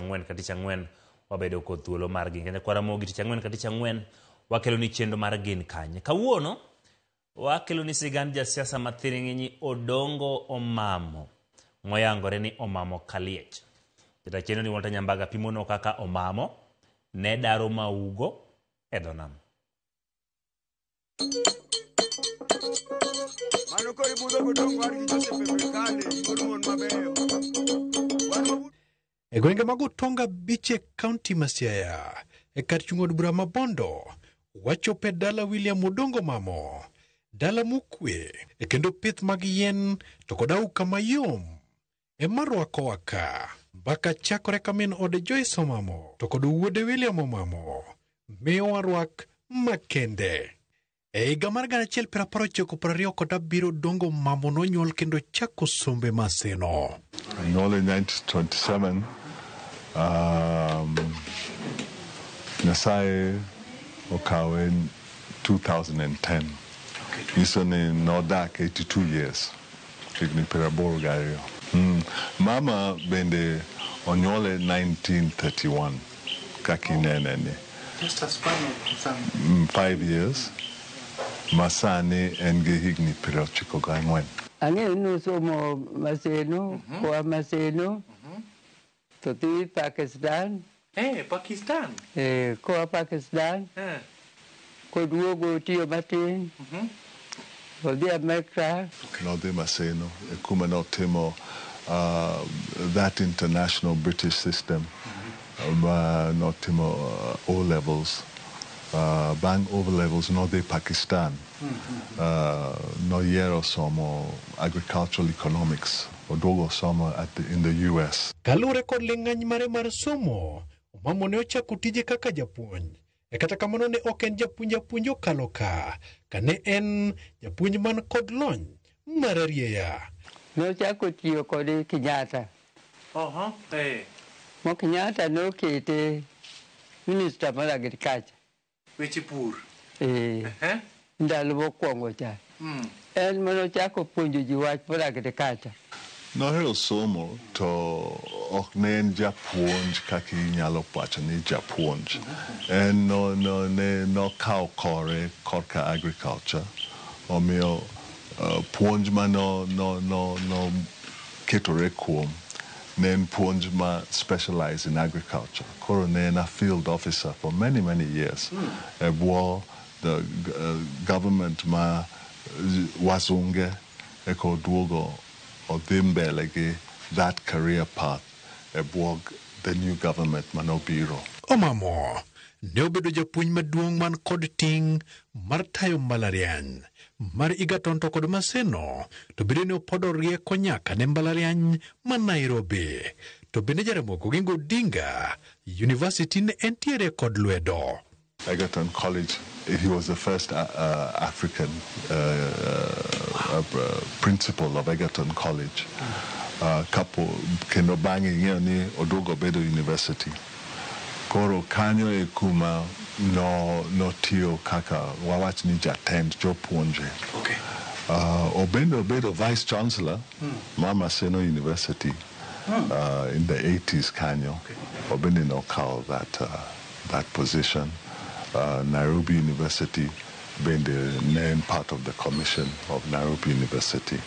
ang'wen wabedo kod thuolo margi. Kendo kwara mogi tich ang'wen wakelo ni chendo mar gin kanye. Kawuono wakelo ni sigand jasiasa mathiring'inyi Odongo Omamo. Moyangore ni Omamo Kaliech. Jata chendo ni Walter Nyambaga pimono kaka Omamo ne daro maugo e dho nam. E gwenge mag Utonga Biche County ma Siaya, e kar chung od bura ma Bondo, wachope dala William Odongo Omamo, dala mokwe, e kendo pith mag yien to kod auka mayom, e marwako waka, mbaka chakore ka min ode Joyce Omamo, to kod wuode William Omamo, miyo warwak makende. E higa mar 1927 dongo mamo nonyuol kendo chako sombe Maseno. Anyuol in 1927. Nyasaye okawe in 2010. Nyiso ni nodak 82 years. Higni 82. Mama bende onyuole 1931. Kakinene ni. Just a span of some 5 years. Masani en gi higni 94. Ang'eyo ni somo Maseno, koa Maseno, to dhi Pakistan. Pakistan? Koa Pakistan. Koduogo tiyo matin. Odhi Amerika. Nodhi Maseno, kuma notimo that international British system. Notimo O levels. Bang O levels nodhi Pakistan. Noyiero somo agricultural economics. Oduogo somo in the US. Kalure kod ling'any mare mar somo, mamo ne ochako tije kaka japuonj. Kata kamano ne ok en japuonj okalo ka, kane en japuonj man kod lony mararieya. Ne ochako tiyo kod Kenyatta. Mo Kenyatta nokete Minister mar Agriculture. Weche pur. Ndalo mokwongo cha. En manochako puonjo ji wach mar Agriculture. Nohero somo to ok ne en japuonj kaka inyalo wacho ni japuonj. En nokawo kore korka agriculture. Omiyo puonj ma no ketore kuom ne en puonj ma specialize in agriculture. Koro ne en a field officer for many years. Ebwo the government ma wasunge eko duogo odhi mbele gi that career path ebwo the new government manobiro. Omamo ne obedo japuonj maduong' man kod ting' mar tayo mbalariany mar Egerton to kod Maseno, to bende ne opodo rieko nyaka ne mbalariany ma Nairobi. To bende Jaramogi Oginga Odinga University ne entiere kod lwedo. Egerton College, he was the first African principal of Egerton College. Kapo kendo bang'e ng'eyo ni oduogo bedo university. Koro kanyo e kuma notiyo kaka wawach ni jatend jopuonje. Obende obedo vice chancellor mar Maseno University in the 80s kanyo. Obende nokawo that position. Nairobi University bende named part of the commission of Nairobi University.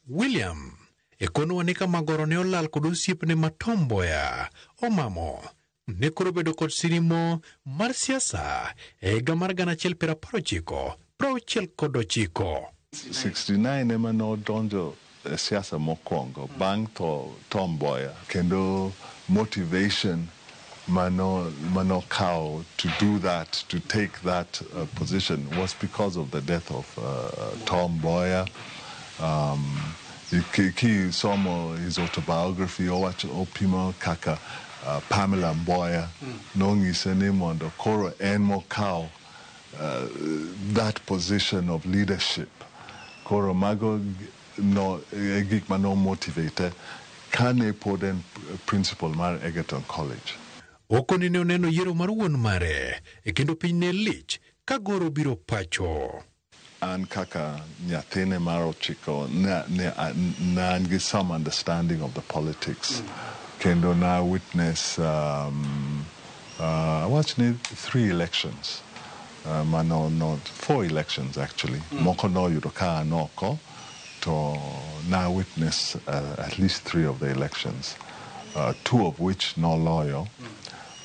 William ekono wanika magoro ne olal kod osiepne matomboya. Omamo ne koro bedo kod sirimo mar siasa e higa mar 1969. 69 ema nodonjo siasa mokwongo bang' to Tom Mboya, kendo motivation mano kao to do that, to take that position was because of the death of Tom Mboya. Ki somo his autobiography owacho opimo kaka Pamela Mboya nong'ise ni mondo koro en mokao that position of leadership. Koro mago no gik mano motivate kane pod en principal mar Egerton College. Okoni ne oneno yiero mar wuon mare e kendo piny ne lich ka goro biro pacho. An kaka nyathine mar ochiko ne an gi some understanding of the politics. Kendo na witness watch ni 3 elections. Not 4 elections actually. Moko no yudo ka anoko. To now witness at least 3 of the elections, 2 of which no loyal.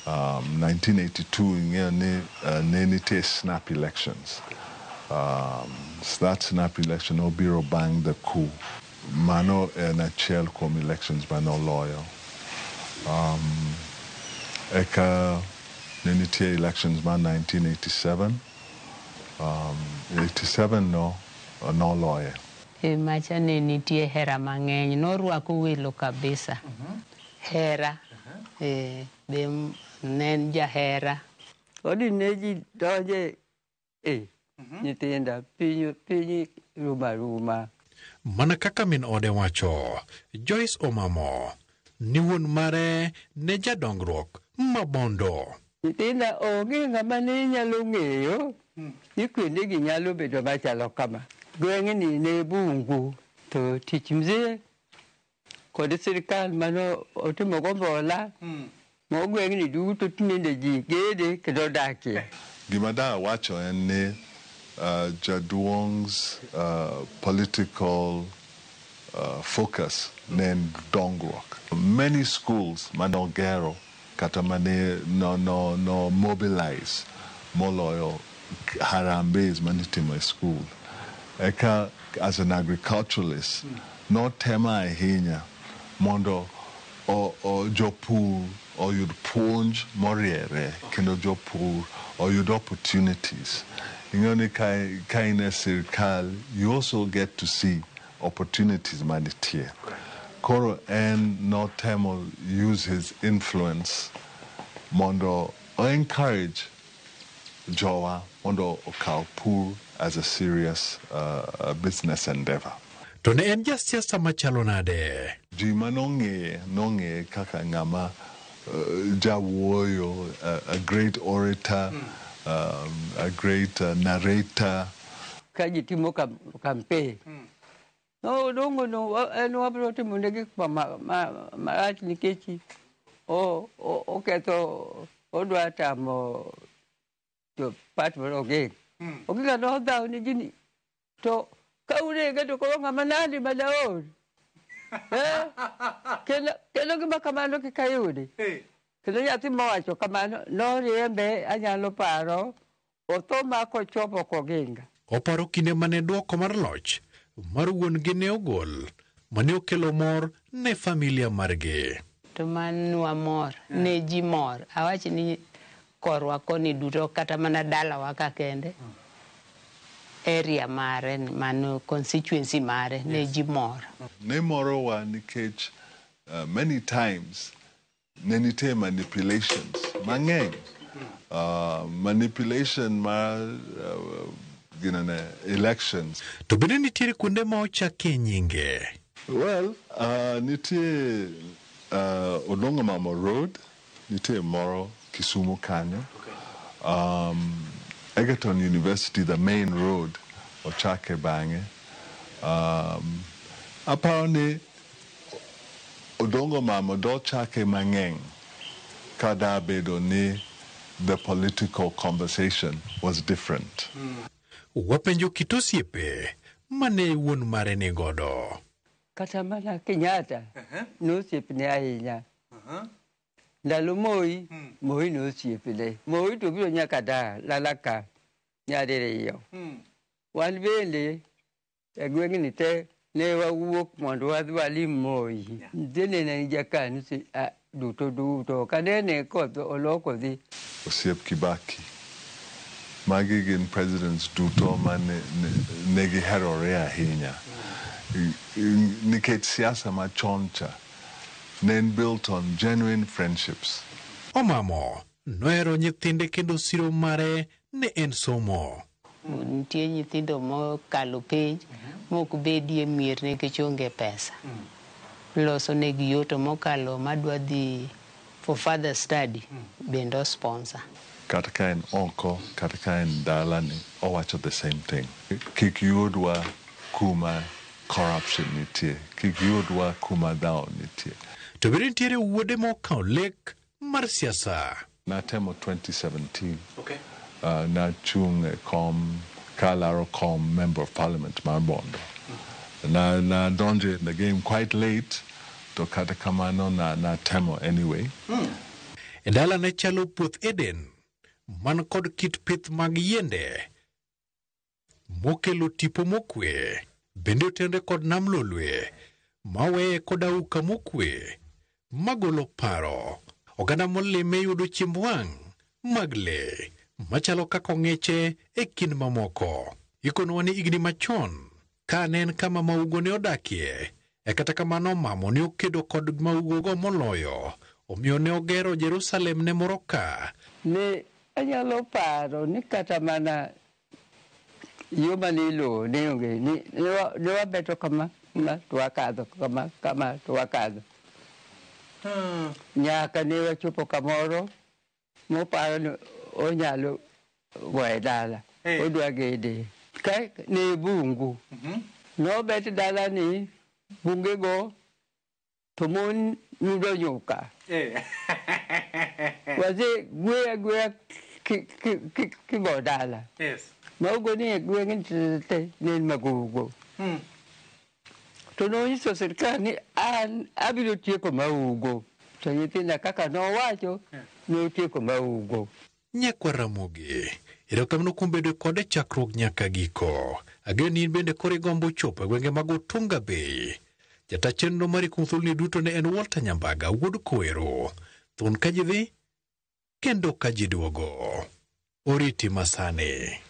1982 ne snap elections. So that snap election obiro bang the coup. Mano na chel kom elections but no loyal. Eka ne elections man 1987. 87 no loyal. Macha ne nitie hera mang'eny, norwako welo kabisa. Hera. be nen jahera. Odi neji donje nyithinda piny ruma. Mana kaka min ode wacho, Joyce Omamo ni wuon mare ne jadongruok mabondo. Nyithinda onge ng'ama ne nyalo ng'eyo ni kuondegi nyalo bedo machalo kama. Gweng'ni ne bungu to tich mzee kod sirikal mano otimo gombola mo gweng'ni duto tinende ji gede kendo dakie. Gima da wacho en ni Jaduong's political focus nen dongruok. Many schools manogero kata mane no mobilize moloyo harambes manitimo e school. Eka as an agriculturalist no tema ahinya mondo o jopur oyud puonj moriere kendo jopur oyud opportunities. Ingoni ka in a sirkal, you also get to see opportunities manitie. Koro en no temo use his influence mondo o encourage jowa mondo okaw pur as a serious business endeavor. To ne en jasiasa machalo nade? Ji manong'e kaka ng'ama jawuoyo, a great orator, a great narrator. Ka ji timo campaign. No, en wabro timo negi marach nikech oketho odwa tamo to pat moro ge. Ogiga no dhaw ni jini. To ka urege to koro ng'ama nandi madaod. Kendo gima kamano kikayudi. Kendo nyathi mowacho kamano noriembe anyalo paro otho mako chopo koginga. Oparo kinde mane duoko mar loch mar wuon gi ne ogol mane okelo mor ne familia margi. To manwa mor, ne ji mor. Awachi ni korwa koni duto kata mana dala waka kende. Area mare, mano constituency mare, ne ji mor. Ne moro wa nikech many times ne nite manipulations mang'eny. Manipulation ma elections. To bende nitiere kuonde ma ochake nyinge? Well, nitie Odongomamo Road, nitie moro Kisumu kanyo. Egerton University, the main road, ochake bang'e. Aparo ni Odongomamo do chake mang'eny kada bedo ni the political conversation was different. Wapenjo kit osiepe mane wuon mare ni godo. Kata mana Kenyatta nosiepne ahinya. Ndalo Moi nosiepne. Moi to biro nyaka da lalaka nyadiriyo. Wan bende e gweng'ni te ne wawuok mondo wadhi walim Moi. Dene ne jakanu duto kanene koth oloko dhi. Osiep Kibaki. Magi gin presidents duto mane negiherore ahinya. Nikech siasa machon cha nen built on genuine friendships. Omamo nohero nyithinde kendo siro mare ne en somo. Nitie nyithindo mokalo penj mok bedie mier nikech onge pesa. Loso negi yoto mokalo madwa dhi for further study bendo sponsor. Kata ka en oko, kata ka en dalani, owacho the same thing. Kik yudwa kuma corruption nitie. Kik yudwa kuma dhao nitie. To bende nitiere wuode mokawo lek mar siasa. Natemo 2017. Okay. Nachung kom kalaro kom member of parliament mar Bondo. Na donje in the game quite late. To kata kamano na temo anyway. E dala ne chalo puoth Eden man kod kit pith mag yiende mokelo tipo mokwe, bende otende kod nam lolwe maweye kod auka mokwe magolo paro. Oganda molime yudo chiemb wang' mag le machalo kaka ng'eche e kind mamoko. Ikonwa ni igni machon ka nen kama maugo ne odakie, e kata kamano Mamo ne okedo kod maugo go moloyo omiyo ne ogero Jerusalem ne moro ka. Ne anyalo paro ni kata mana yo manilo ne onge ni ne wabeto kama to wakadho kama to wakadho. Nyaka ne wachopo kamoro moparo ni onyalo goye dala. Odwa gede. Ka ne bungu. No bet dala ni bunge go to mon nudo nyuka. Wazi gwe ki go dala. Yes. Maugo ni gwe nginte ni magugo. To no nyiso sirkal ni an abiro tieko maugo. To nyithinda kaka no wacho no tieko maugo. Nyakwa Ramogi, erokamno kuom bedo kode chakruok nyaka giko. Ageni bende kore gombo chopo gwenge mag Otunga Bay. Jata chenro mari kuom thulni duto ne en Walter Nyambaga, wuod Kowero. Thun ka ji dhi, kendo ka ji duogo. Oriti masane.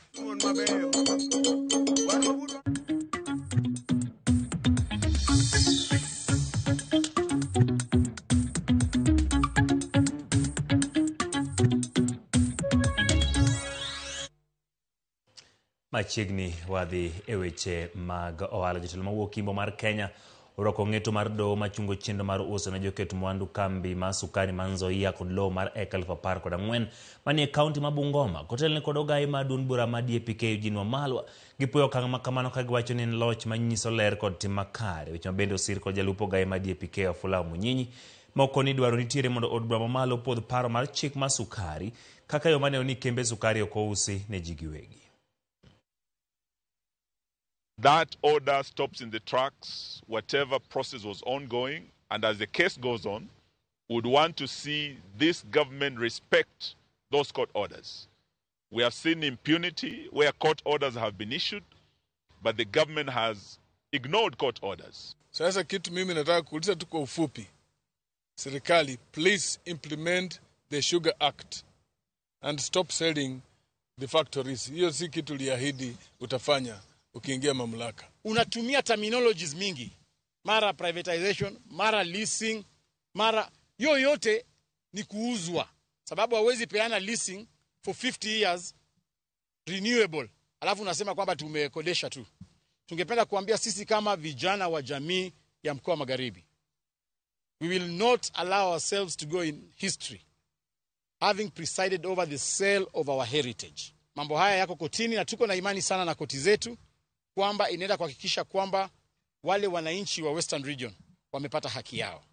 Machiegni wadhi e weche mag ohala. Jotelo mawuok Kimbo mar Kenya orwako ng'eto mar doho machungo chenro mar uso ne joket mwandu kambi ma sukari ma Nzoia kod lowo mar eka 1014 manie kaunti ma Bungoma. Kotelne kod ogai ma duond bura ma DAP-K Eugene Wamalwa gipuoyo okang' ma kamano ka giwacho ni en loch manyiso ler kod tim makare. Weche mabende osir kod jalupo ogai ma DAP-K Wafula Munyinyi moko ni dwaro nitiere mondo od bura mamalo pod paro mar chik ma sukari kaka yo mane oni kembe sukari ok ousi ne ji giwegi. That order stops in the tracks whatever process was ongoing, and as the case goes on, would want to see this government respect those court orders. We have seen impunity where court orders have been issued, but the government has ignored court orders. Sasa kitu mimi nataka kuuliza tu kwa ufupi. Serikali, please implement the Sugar Act and stop selling the factories. Hiyo si kitu liahidi utafanya ukiingia mamlaka. Unatumia terminologies mingi. Mara privatization, mara leasing, mara yote ni kuuzwa. Sababu hawezi peana leasing for 50 years renewable. Alafu unasema kwamba tumekodesha tu. Tungependa kuambia sisi kama vijana wa jamii ya mkoa Magharibi, we will not allow ourselves to go in history having presided over the sale of our heritage. Mambo haya yako kotini na tuko na imani sana na koti zetu kwamba inaenda kuhakikisha kwamba wale wananchi wa Western Region wamepata haki yao.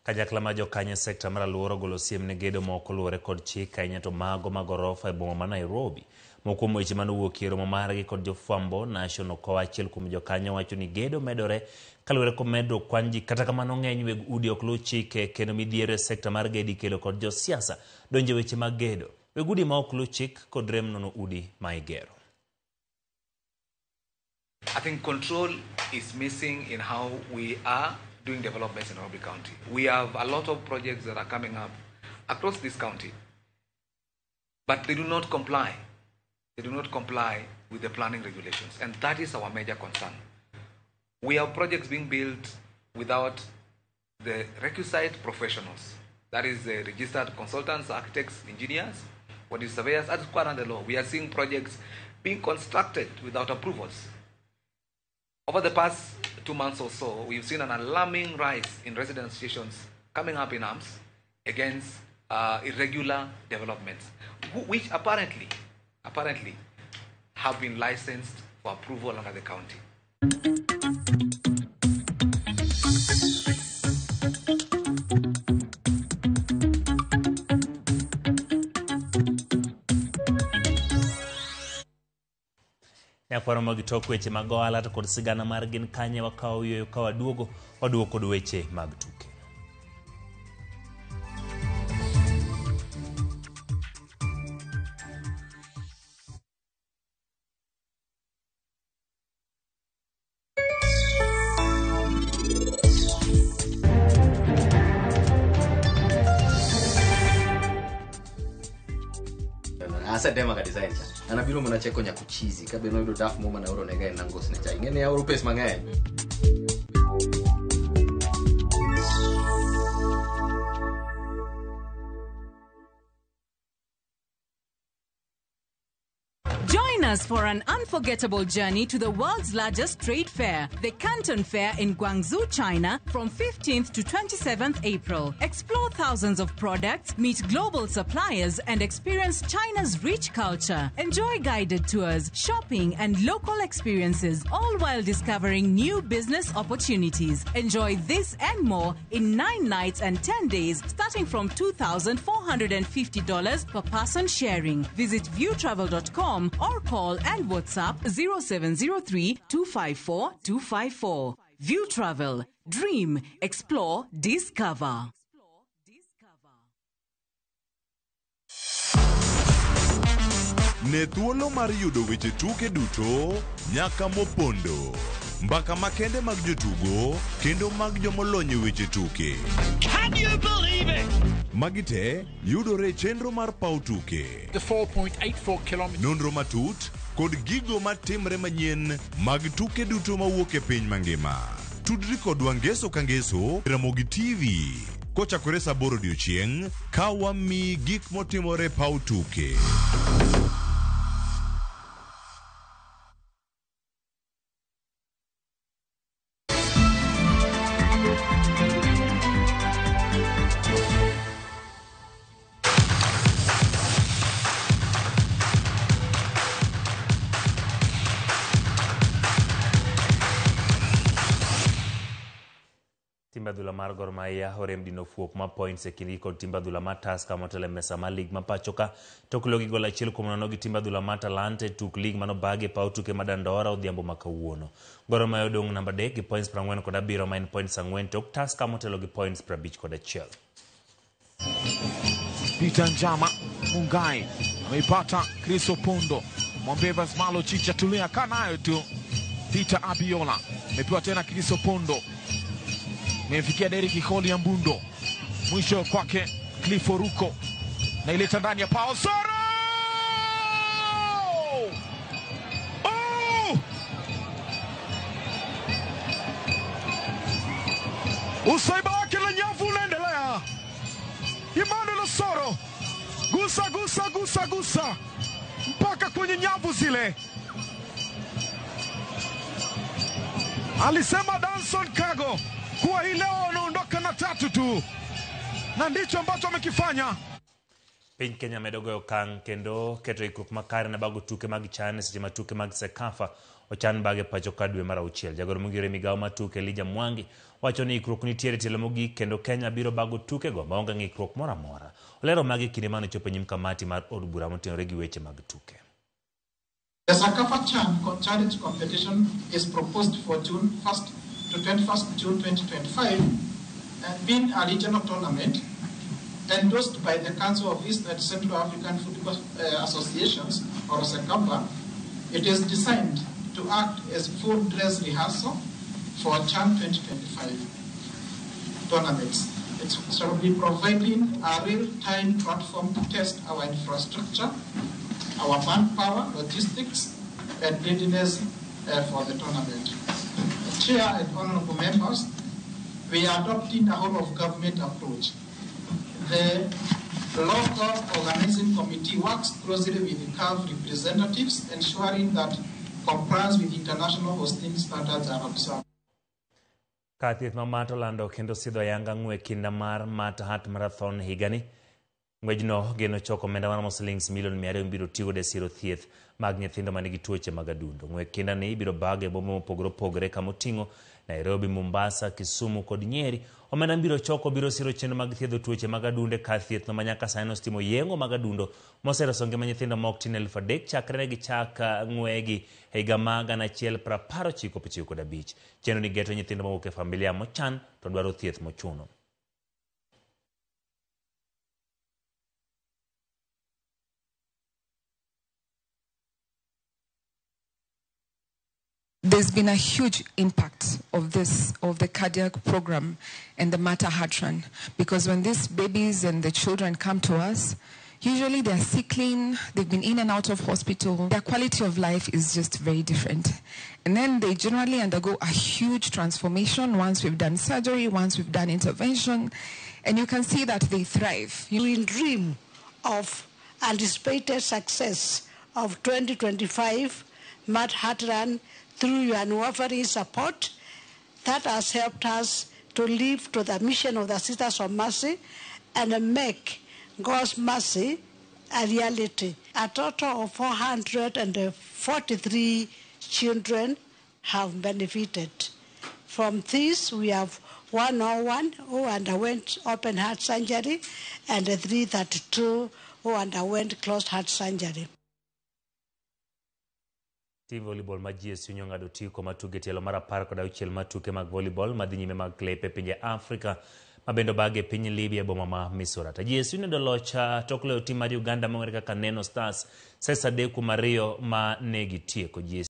Kanyakla ma jokanye sekta mar Aluoro golo siem ne gedo moko luwore kod chik ahinya to mago magorofa e boma ma Nairobi. Moko kuom weche manowuok e romo margi kod jofwambo National kowa achiel kuom jokanyo wacho ni gedo medore kaluwore kod medo kwan ji kata kamano ng'eny weg udi ok luw chike kendo midhiero e sekta mar gedi kelo kod josiasa donjo weche mag gedo. Weg udi ma ok luw chik kod rem nono udi ma igero. I think control is missing in how we are doing developments in Nairobi County. We have a lot of projects that are coming up across this county, but they do not comply. They do not comply with the planning regulations, and that is our major concern. We have projects being built without the requisite professionals. That is the registered consultants, architects, engineers, what is surveyors, as required under law. We are seeing projects being constructed without approvals. Over the past 2 months or so, we've seen an alarming rise in resident associations coming up in arms against irregular developments, which apparently have been licensed for approval under the county. Nyakwaro magitok weche mag ohala to kod sigana mar gin kanye wakawo yueyo ka waduogo kod weche mag tuke. Asa dema ka design cha. Anabiro mona cheko nya kuchizi kabe no do daf mo mana oro nega nangos ne cha. Ngene ya oro pes mang'eny. us for an unforgettable journey to the world's largest trade fair, the Canton Fair in Guangzhou, China, from 15th to 27th April. Explore thousands of products, meet global suppliers, and experience China's rich culture. Enjoy guided tours, shopping, and local experiences, all while discovering new business opportunities. Enjoy this and more in 9 nights and 10 days, starting from $2,450 per person sharing. Visit viewtravel.com or call and WhatsApp 0703 254 254. View Travel. Dream, explore, discover. Ne thuolo mar yudo weche tuke duto nyaka mopondo. Mbaka makende mag jotugo kendo mag jomolony weche tuke. Can you believe it? Magite yudore chenro mar pau tuke. The 4.84 kilometers. Nonro matut kod gigo matimre manyien mag tuke duto mawuok e piny mangima. Tudri kodwa ngeso ka ngeso Ramogi TV. Kochakore saa 8 odiechieng' ka wami gik motimore pau tuke. Timba dhula mar Gor Mahia orem dino fuok ma points e kindi kod timba dhula mar Tusker motelo mesa mar lig ma pachoka tok logi gol 1-0 gi timba dhula mar Talante tuk lig mano bage pau tuke madandora odhiambo makawuono. Gor Mahia odong namba 3 gi points 47 main points 4 tok Tusker motelo gi points 51. Peter Njama Mungai ameipata Chris Opondo, Mwambeva Smalo Chicha tulia kanayo tu. Peter Abiola amepewa tena Chris Opondo, mefikia Derek Holi ya Mbundo, mwisho kwake Cliff Oruko na ileta ndani ya Paul Soro. Usaiba wake la nyavu unaendelea. Emmanuel Soro gusa mpaka kwenye nyavu zile. Alisema Danson Kago kuwa hii leo wanaondoka na 3 tu, na ndicho ambacho amekifanya. Piny Kenya medogo okang' kendo keto ikruok makare na bago tuke mag CHAN seche matuke mag Sekafa ochan bage pachoka dwe mar 6. Jagoro mongire migawo matuke Elijah Mwangi wacho ni ikruok nitiere tielo mogik kendo Kenya biro bago tuke go maonge ng'ikruok moro amora. Olero magi kinde mane chopo nyim kamati mar od bura motenore gi weche mag tuke. The Sekafa CHAN challenge competition is proposed for June 1st to 21st June 2025 and being a regional tournament endorsed by the Council of East and Central African Football Associations, or SECAFA. It is designed to act as full dress rehearsal for CHAN 2025 tournaments. It shall be providing a real-time platform to test our infrastructure, our manpower, logistics, and readiness for the tournament. Chair and honorable members, we are adopting a whole-of-government approach. The local organizing committee works closely with the CAF representatives, ensuring that compliance with international hosting standards are observed. Kathieth Mamato lando kendo sidho Yanga ng'we kinda mar Mata Hat Marathon higani. Ng'wejno geno choko omenda mar shillings milion 200 biro tigo de siro thieth mag nyithindo manigi tuoche mag adundo. Ng'we kinda ni biro bage e bombe mopogore opogore kama oting'o Nairobi, Mombasa, Kisumu kod Nyeri. Omenda biro choko biro siro chenro mag thiedho tuoche mag adunde ka thieth no manyaka sani ostimo yeng'o mag adundo mosereso ngima nyithindo mok tin 3,000 chakre gi chaka ng'wegi higa mag 1995. Chenro ni geto nyithindo mawuok e familia mochan to dwaro thieth mochuno. There's been a huge impact of the cardiac program and the Mata Hat Run, because when these babies and the children come to us, usually they're sickling, they've been in and out of hospital, their quality of life is just very different. And then they generally undergo a huge transformation once we've done surgery, once we've done intervention, and you can see that they thrive. You will dream of anticipated success of 2025 Mad Hat Run through your unwavering support that has helped us to live to the mission of the Sisters of Mercy and make God's mercy a reality. A total of 443 children have benefited. From this, we have 101 who underwent open heart surgery and 332 who underwent closed heart surgery. Team volleyball ma GSU nyongado tiko matuge tielo mara par koda uchiel matuke mag volleyball madhinyime mag klepe pinje Afrika mabendo bage piny Libya boma ma Misurata. GSU ne dolocha toklo tim mar Uganda mong'ere kaka Neno Stars sesa deku mario ma negi tieko GSU